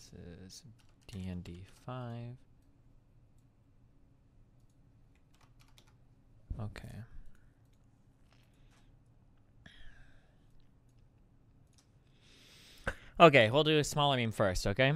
This is D&D 5. Okay. Okay, we'll do a smaller meme first, okay?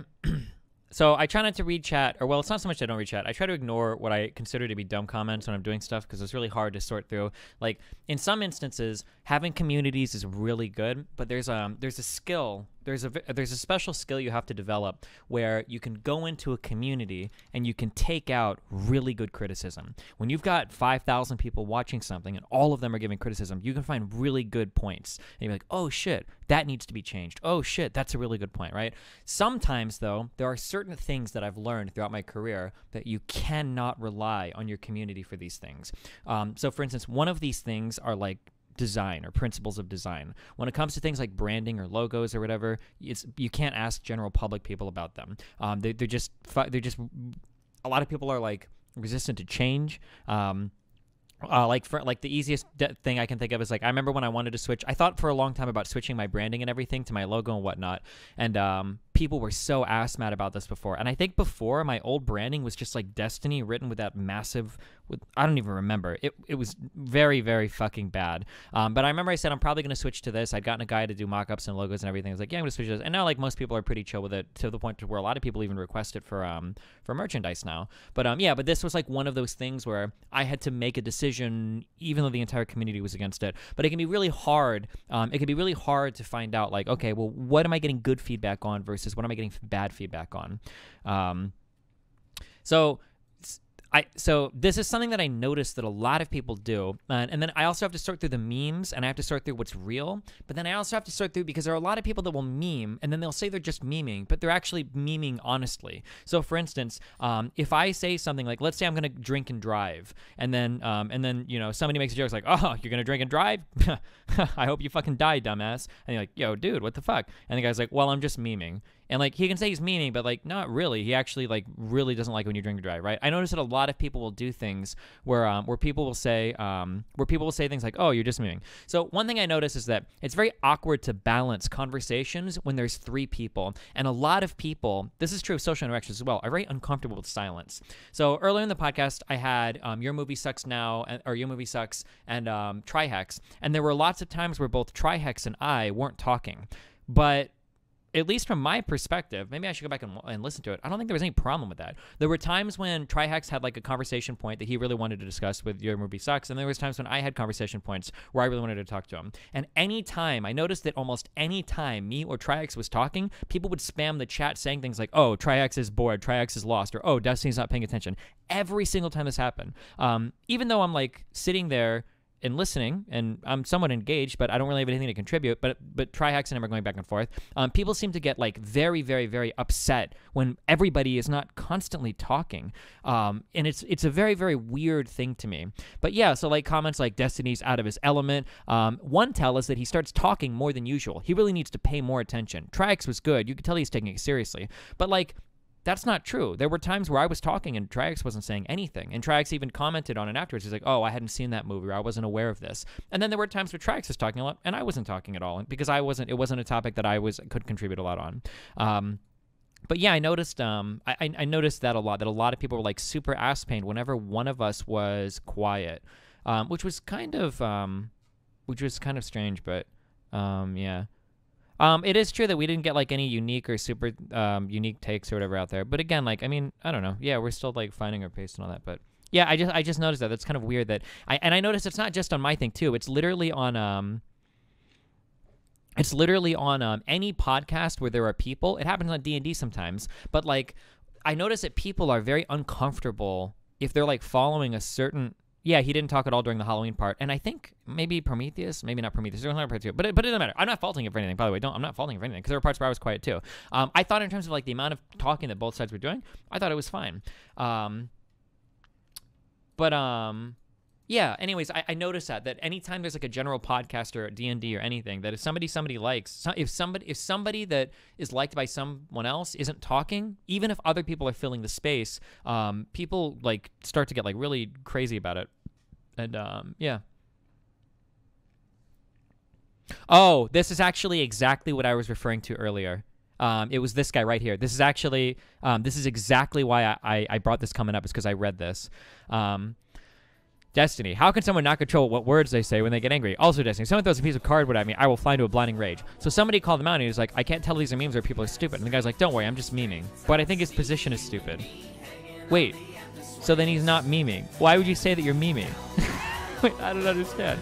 So I try not to read chat, or well, it's not so much I don't read chat. I try to ignore what I consider to be dumb comments when I'm doing stuff because it's really hard to sort through. Like in some instances, having communities is really good, but there's a skill, there's a special skill you have to develop where you can go into a community and you can take out really good criticism. When you've got 5,000 people watching something and all of them are giving criticism, you can find really good points. And you're like, oh shit, that needs to be changed. Oh shit, that's a really good point, right? Sometimes though, there are certain things that I've learned throughout my career that you cannot rely on your community for these things. So for instance, one of these things are like design or principles of design. When it comes to things like branding or logos or whatever, you can't ask general public people about them. They're just a lot of people are like resistant to change. Like the easiest thing I can think of is like I remember when I wanted to switch. I thought for a long time about switching my branding and everything to my logo and whatnot, and people were so ass mad about this before. And I think before my old branding was just like Destiny written with that massive. I don't even remember. It was very, very fucking bad. But I remember I said I'm probably gonna switch to this. I'd gotten a guy to do mock-ups and logos and everything. I was like, yeah, I'm gonna switch to this. And now like most people are pretty chill with it to the point to where a lot of people even request it for merchandise now. But yeah, but this was like one of those things where I had to make a decision even though the entire community was against it. But it can be really hard. It can be really hard to find out like, okay, well, what am I getting good feedback on versus what am I getting bad feedback on? So this is something that I noticed that a lot of people do. And then I also have to sort through the memes, and I have to sort through what's real. But then I also have to sort through, because there are a lot of people that will meme, and then they'll say they're just memeing, but they're actually memeing honestly. So for instance, if I say something like, let's say I'm going to drink and drive, and then you know, somebody makes a joke like, oh, you're going to drink and drive? I hope you fucking die, dumbass. And you're like, yo, dude, what the fuck? And the guy's like, well, I'm just memeing. And like he can say he's memeing, but like not really. He actually like really doesn't like when you drink and drive, right? I noticed that a lot of people will do things where people will say things like, "Oh, you're just memeing." So one thing I noticed is that it's very awkward to balance conversations when there's 3 people, and a lot of people. This is true of social interactions as well. Are very uncomfortable with silence. So earlier in the podcast, I had Your Movie Sucks Now, or Your Movie Sucks, and Trihex, and there were lots of times where both Trihex and I weren't talking, but at least from my perspective, maybe I should go back and listen to it. I don't think there was any problem with that. There were times when Trihex had like a conversation point that he really wanted to discuss with Your Movie Sucks, and there was times when I had conversation points where I really wanted to talk to him. And I noticed that almost any time me or Trihex was talking, people would spam the chat saying things like, oh, Trihex is bored, Trihex is lost, or oh, Destiny's not paying attention. Every single time this happened. Even though I'm like sitting there and listening, and I'm somewhat engaged, but I don't really have anything to contribute. But Trihex and I are going back and forth. People seem to get like very, very, very upset when everybody is not constantly talking, and it's a very, very weird thing to me. But yeah, so like comments like Destiny's out of his element. One tell is that he starts talking more than usual. He really needs to pay more attention. Trihex was good. You could tell he's taking it seriously, but like. That's not true. There were times where I was talking and Trihex wasn't saying anything. And Trihex even commented on it afterwards. He's like, oh, I hadn't seen that movie, or I wasn't aware of this. And then there were times where Trihex was talking a lot and I wasn't talking at all because it wasn't a topic that I could contribute a lot on. But yeah, I noticed I noticed that a lot of people were like super ass pained whenever one of us was quiet, which was kind of strange, but yeah. It is true that we didn't get like any unique or super unique takes or whatever out there. But again, like, I mean, I don't know. Yeah, we're still like finding our pace and all that. But yeah, I just noticed that. That's kind of weird that I noticed it's not just on my thing too. It's literally on any podcast where there are people. It happens on D&D sometimes. But like, I notice that people are very uncomfortable if they're like following a certain. Yeah, he didn't talk at all during the Halloween part, and I think maybe Prometheus, maybe not Prometheus. There's another part too, but it doesn't matter. I'm not faulting it for anything. By the way, I'm not faulting it for anything because there were parts where I was quiet too. I thought in terms of like the amount of talking that both sides were doing, I thought it was fine. Yeah. Anyways, I noticed that anytime there's like a general podcast or D&D or anything, that if somebody likes, if somebody that is liked by someone else isn't talking, even if other people are filling the space, people like start to get like really crazy about it. And yeah. Oh, this is actually exactly what I was referring to earlier. It was this guy right here. This is actually, this is exactly why I brought this comment up, is because I read this. Destiny. How can someone not control what words they say when they get angry? Also, Destiny. Someone throws a piece of cardboard at me, I will fly into a blinding rage. So somebody called him out, and he was like, I can't tell these are memes or people are stupid. And the guy's like, don't worry, I'm just memeing. But I think his position is stupid. Wait. So then he's not memeing. Why would you say that you're memeing? Wait, I don't understand.